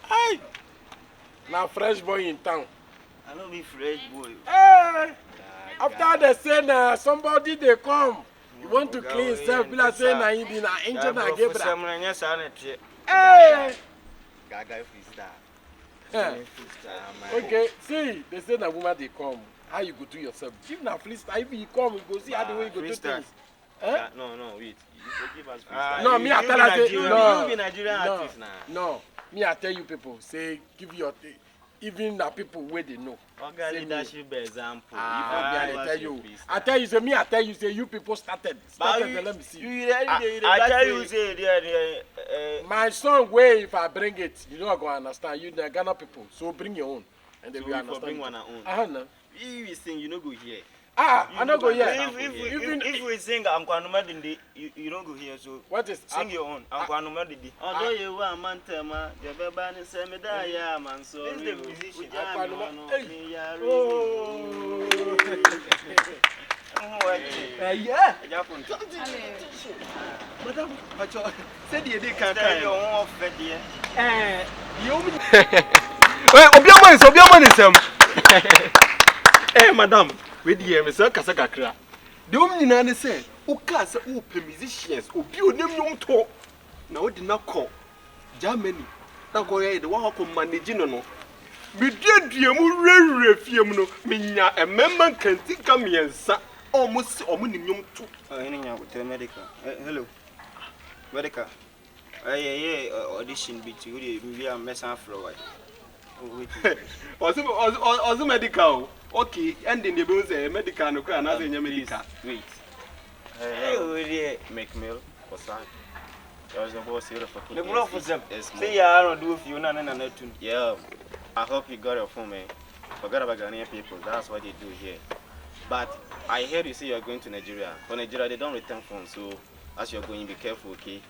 Hey, now fresh boy in town. I don't be fresh boy. Hey, after they say somebody they come, you want to clean yourself. People say na you be na angel na Gabriel. Hey, Gaga freestyle. okay. See, they say na woman they come. How you go do yourself? If na freestyle, if you come, you go see how the way you go do things. No, wait. You give us freestyle. No, me I tell you. No, you be Nigerian artist now. No, me I tell you people. Say give your even the people where they know. Okay, leadership example. I tell you, say me. I tell you, say you people started. Let me see. I tell you, say my song way if I bring it, you don't go understand. You the Ghana people, so bring your own, and they will understand. Bring one own. No. If we sing, you no go here. I don't go here. If we sing, I'm going to you don't go here. So what is sing your own? I'm going to do. Although you are man, Tema, the Babani Semeda, man, so this is the musician. Yeah. Madam, said you can't tell your own fed here. Eh, madam, with the Mr. Casacra. The woman said, who cast open musicians, who build them young talk. Now, it did not call Germany. Now, go ahead, the one who managing no. Me did you refuse me a member can think of me and sa almost a minimum to medical. Hello, medical. Audition between we are messing for also medical. Okay, and in the bones, medical, no crown, as in your medical. Wait. Hey, make meal or sign. There's a boss here for the block for them. Say, I don't do if you none and a tune. Yeah, I hope you got your phone, man. Forget about Ghanaian people, that's what they do here. But I heard you say you're going to Nigeria. For Nigeria, they don't return phones, so as you're going, be careful, okay?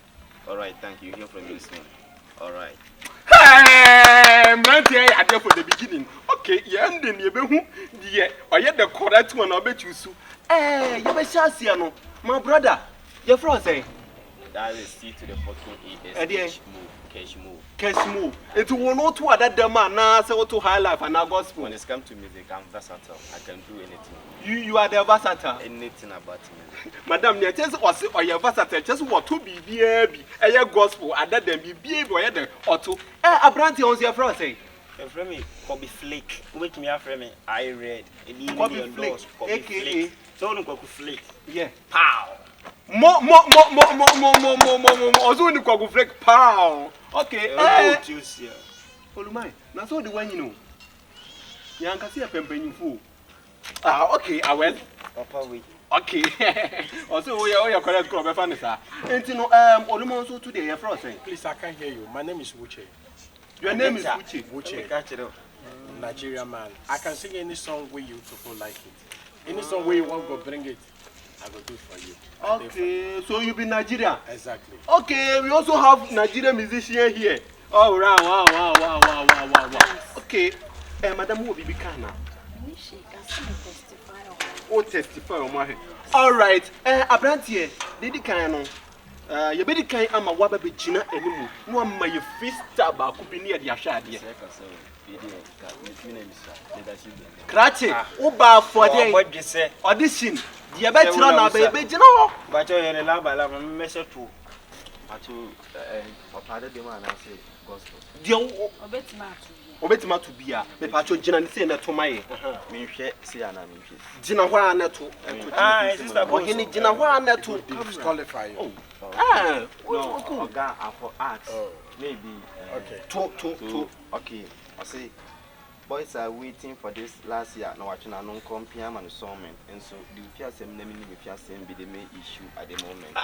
Alright, thank you. Hear from you soon. Alright. Hey, man, I there for the beginning. Okay, you ending you be who? Yeah, or yet the correct one, I bet you so. Eh, you be Shasiano, my brother. Your friend say that is C to the 14 cash move. Cash move. It will not to other demand now, so to high life and now gospel. When it comes to music, I'm versatile. I can do anything. You are the versatile. Anything about me. Madam, you just was or your versatile, just what to be baby, a gospel, and that then be baby or to a brandy on your friend say. From me, copy flake. Wake me up from me. I read. Copy flake. AKA. So don't copy flake. Yeah. Pow. More. Also, when you call flake, pow. Okay. Olumai. Now, so the one you know. Yanka see a pemping fool. Ah, okay. I will. Papa, wait. Okay. Also, we are correct. Crop, Fanessa. And you know, Olumon so today, your friend. Please, I can't hear you. My name is Wuche. Your name is Wuche. Wuche. Nigerian man. I can sing any song where you people like it. Any song where you want to bring it, I will do it for you. Okay, so you be Nigerian? Exactly. Okay, we also have Nigerian musician here. Oh, wow. Okay, Madam, who will be Kana? Oh, testify on my head. All right, Abrantie, did you kind you better kind of a wabba China anymore. No, my fist tab could be near the Ashadi. Cratchy, Oba for the what you say, audition. The better run baby, you know. But you're in a lab, I love a message too. But you, part of the man, I say, gospel. Obetima to be a patro Jinan saying that to my me see an ambition. Jinawana to sister, or any Jinawana to disqualify you. No, for art. Maybe okay. Two. Okay, I say boys are waiting for this last year. Now watching a non-compare and summon, and so the fear same naming if you same be the main issue at the moment.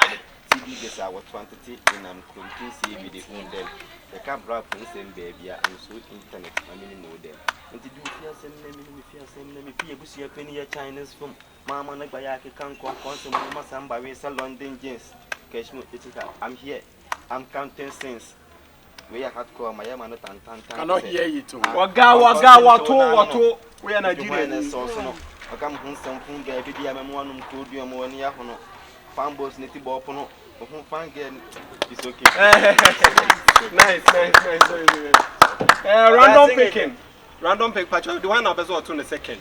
TV gets our quantity and I'm completely with the own them. The camera for the same baby and so internet, I mean, know them. And to do fear same naming if you same name if you see a penny Chinese from Mama Nabayaki can't come constant Mama Samba London jeans. Cashmo, I'm here. I'm counting cents. We are hardcore, my man, cannot hear you too. Waga, what? We are Nigerian. I come home something, baby. I'm one who could be a more near Hono. Fambos, native Bopono, whom fang it's okay. Nice. Random picking. Random pick, Pacho. The one number is 2 second.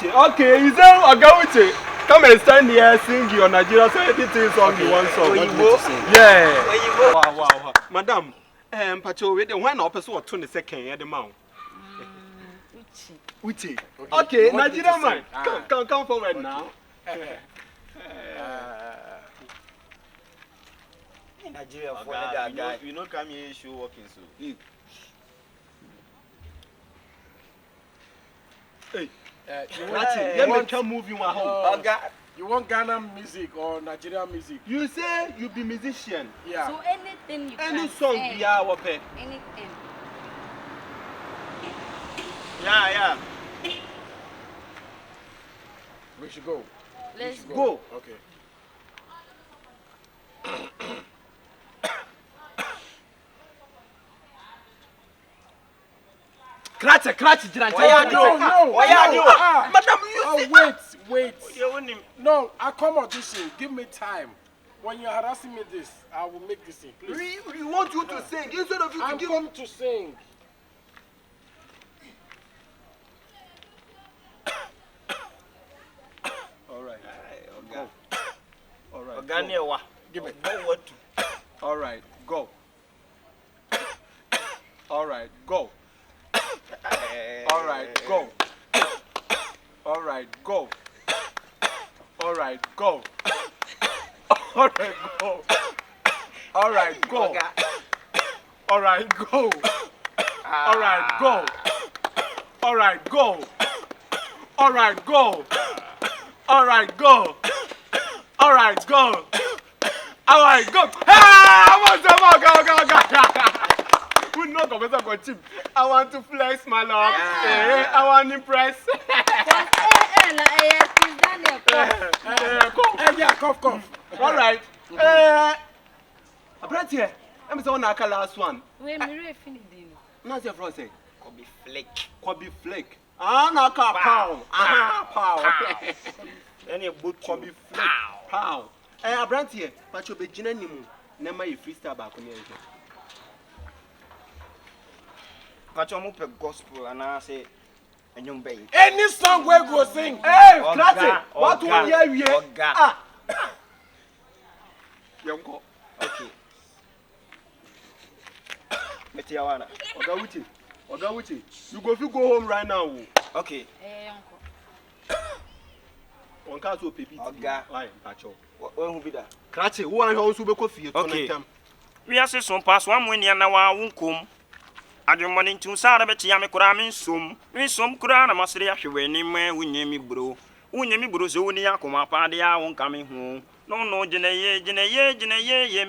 Okay, is there a go with it? Come and stand here, sing your Nigeria anything song you want song. Yeah. Wow. Madam, Pacho, the one number is 2 second at the mount. Uchi. Okay, Nigeria man. Come forward now. Nigeria for that guy. You know, come here, show walking so. Hey, you want Ghana music or Nigerian music? You say you be musician. Yeah. So anything you any can song say. yeah, okay. Anything. Yeah. We should go. Let's go. Okay. Clutch, No. Madam, you wait. No, I come audition. Give me time. When you're harassing me this, I will make this thing. Please. we want you to sing instead of you to give come to sing. All right. Give it. All right, go. All right, go. All right, go. All right, go. All right, go. All right, go. All right, go. All right, go. All right, go. All right, go. All right, go. All right, go. All right, go. All right, go. We not going to go cheap. I want to flex my love. I want to impress. Cough. All right. I'm right here. I'm the one that last one. Wait, me finish. Not your friend say. Kobe flake. Ah, no, pow. Pow. Any boot Kobe flake. Pow. I'm right here. But you'll be genuine. Never you freestyle back on your head. Gospel and I say, and you bay. Any song we go sing. Hey, Classic. What one year we are? Young go. Okay. Metiawana. Oga Wuchi. You go home right now. Okay. One can't so baby. Oga. Why, Pacho? When who be that? Classic. Who are you also be Okay. We are some pass one when you know I won't come. I don't want to say about Yamikuramin sum. We some Kurana Masria, she went in where we name me bro. We name me bro, so near come up, I won't coming home. No, Jenny,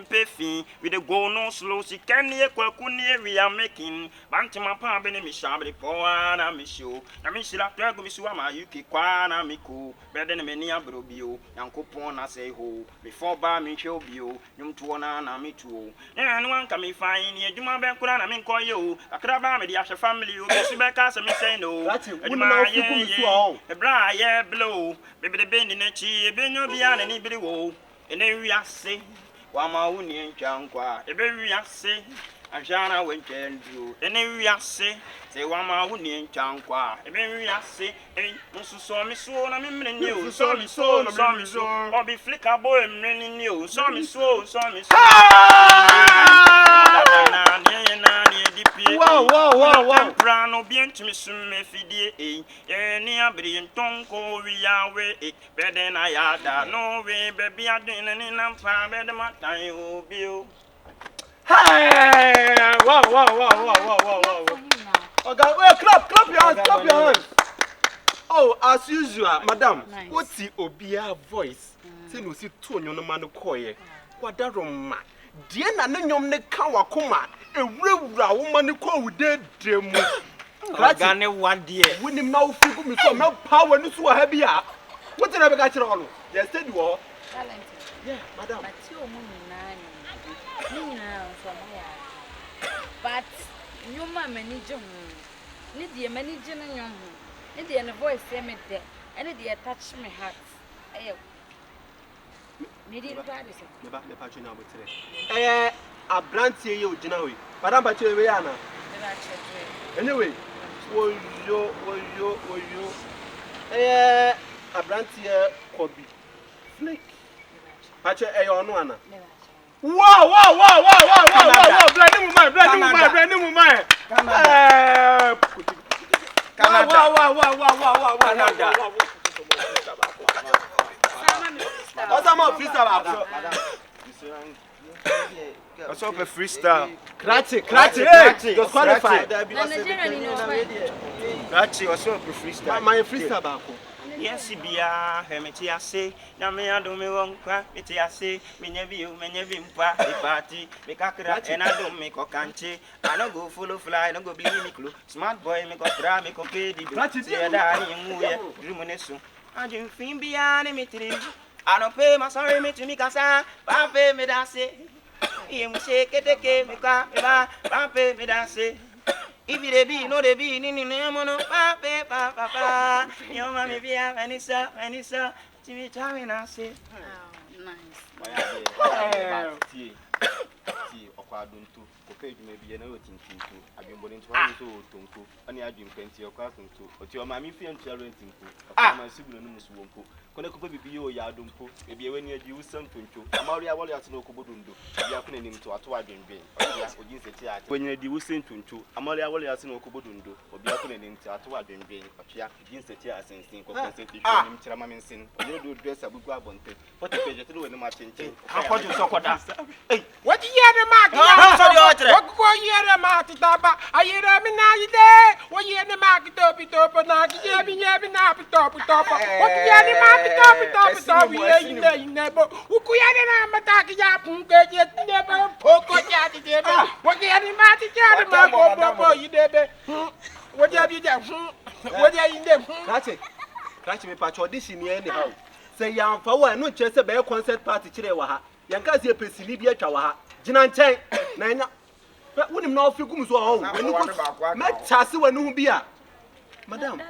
Pefi, with the go no slow, she can near Quacunia we are making. Bantima Pabin, Miss Shabby, Poana, Miss you. I miss you after Misuama, Yuki, Quana, Miku, better than many a brobio, and Copona say ho, before Bami show you, Yum Tuana, me too. And one can be fine, you do my back, I mean, call you, a crab, the Asha family, you go back as a miss, no. That's it, a bra, blow, baby the bend in a chi, ben no beyond anybody woe. And then we are say, Wama Union Chankwa, a baby I say, and Jana went to do. And then we are say, Wama Union Chankwa, a baby I say, and saw me so, I'm in you, saw me so, or be flicker boy, and you, saw me so. Wow. Brano bien to me soon, me fidie, any abri tonko, we are way, better than I had, no way, baby, I didn't in a far better my time will be. Hey! Wow. Okay, well, clap your hands. Oh, as usual, madam, Nice. what's the Obia voice? Say no see tone no man koye. What that room? Dear Nanum ne Kawakuma, a real woman call with dead demo. Gane one dear. When him now figure me so no power no so heavy. What did I got you on? Yes, said you all. Talented. Yeah, madam. But you money but you mamma need you. Need the manager and your need the voice say me there. And the touch my heart. Need it practice. The patch now today. abrantie ye ogina we madam ba che we ya na anyway woyo abrantie Kobi Flake pache ono ana wow blend mu my Canada What's up a freestyle? Kratchi, just qualified. Kratchi, what's up a freestyle? My freestyle back. Yes, bia, Hermetia say, Namia do me wrong crack, it say, Menevi, pa, the party, make a crack, and I don't make a country. I don't go full of fly, don't go be me clue. Smart boy, make a try, make a pay the Drumonesso. I didn't think beyond me. I don't pay my sorry, me to me, Cassa, Papa, me that say. You shake it, take me, Papa, me that say. If it be, no, they be, no, papa, your mammy be a Vanessa, Timmy Tawin, I say. See, Okwadun too. Page may be an old thing too. I've been born into one to Tonko, and I drink plenty of carton too. But your mammy fear and children think, my sibling won't go. Could be your yardumpo, maybe when you use some tuncho. Amaria Wallias no Kobodundo, you are putting him to a twine brain. When you do sing tuncho, Amaria Wallias no Kobodundo, or be putting him to a twine brain, but she against the tears and sing compensation. Chamamin sin, you do dress a good one. What a page to do in the matching. How could you talk about that? What you hear the market? What go hear the market? I hear them now there. What you hear the market top, now you have been top. What you hear the market top, we are in the neighbor. Who could have an attack yap, get never poke at the table. What you hear the market, you debe. What have you done? What are you there? Kratchi me patch audition anyhow. Say yam for one, no chess a bear concert party chirewa. Yankazi pesili bi atwa ha. Gina nchen na nya. Wonim na ofi kum so ho. Me chase wanu hu bia. Madam.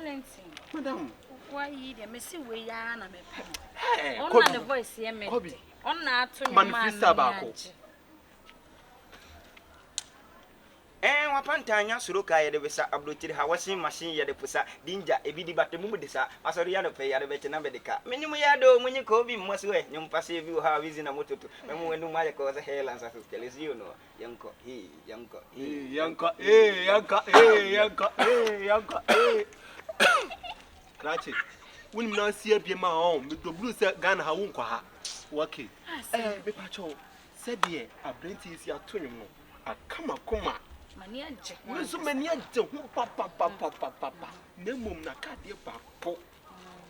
Why you dey me see we ya na me pe. Hey, on the voice here me. On na ato man freestyle baako. Wapantanya suruka ya de besa abdotiri ha washing machine ya de pusa dinja ebidi batemu de sa asori ya no pe ya de bete na bedeka menimu ya do munyi ko bi mwaswe nyum pase bi ha wizi na mototo memu wenu ma ko za helan sa telesi you know yanko Kratchi wonim na sia bi ma ho me do blue se Ghana ha won kwa ha okay be pacho said there abrenti isi atonwum no akama koma mani anje so mani anje hu papa nemum na kade ba po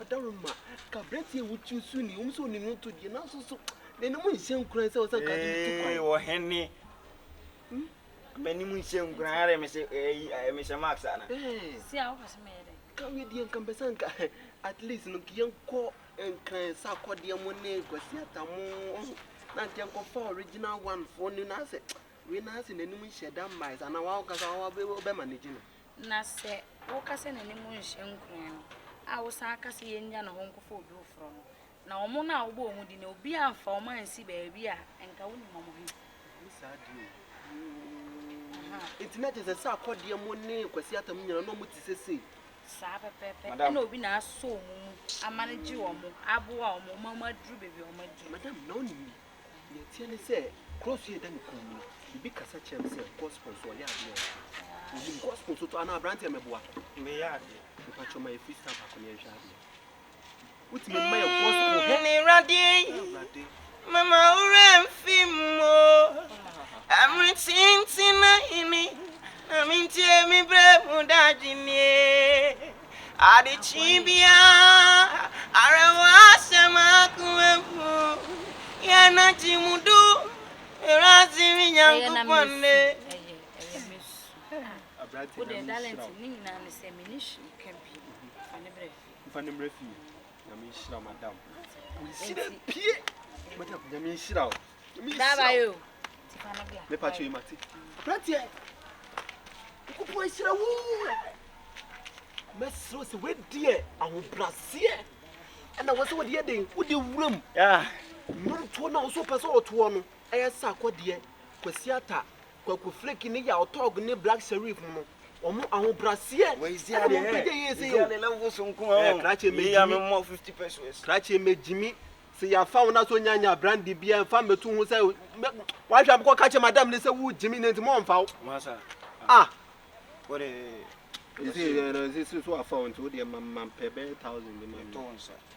adaruma ka abrenti wuchu su ni so ni no to die na so ne mu nhyen kura se o sa kade tu kwa wo hene mani mu nhyen kura are me se me se max ana si a wo se me de ka we die kan besan ka at least no kiyen ko enkan sa kode mo ne kwasi atamu na ntia ko for original one for ni na se we na se nenu nheda mais ana wa ka sa wa be manage no na se wo ka se nenu nhyen kran no a wo sa ka se yenya na honko fo obi ofro no na omo na wo bo omu di na obi amfa o man si ba bi a enka wo ni momo hi ni sa di internet is a sa kode mo ne kwasi atamu nyina no mo ti sese sa pepepe na obi na aso mu amanage wo mo abo a wo mama dru bebi wo madi madam no ni ye tie ne se cross ye dan ko mu bi kasa chem se gospel so ya bi o gospel so to ana abrante meboa me ya de pa choma e freestyle ba ko ne hwa bi uti me my gospel ni radi mama ure mfimo amritin tina ini amintie mi brevu dajini adi chibia arewa sema kuefu yana chimudu erazi minyankupone wo de talent ni na ne se minish kampi fane brefi na mi shira madam we see the pie madam na mi shira o daba yo me pa cho imati pratie kupo shira wu mesro se we die awu brasie na wo se wo die den wo de wuram yeah no to na wo so pese o to no eye sa kode kwasiata kwaku flake ni ya otog ni black sheriff no omo ahun brasie we is there the level so nko krache me ya me more 50 pesos krache mejimi se ya fa wona so nyanya brandy bia fa metu hu say wa hwa bko kache madam ni say wu jimi nti mo mfa masa what is it so afa won to the mam pebe 1000 ni mam tons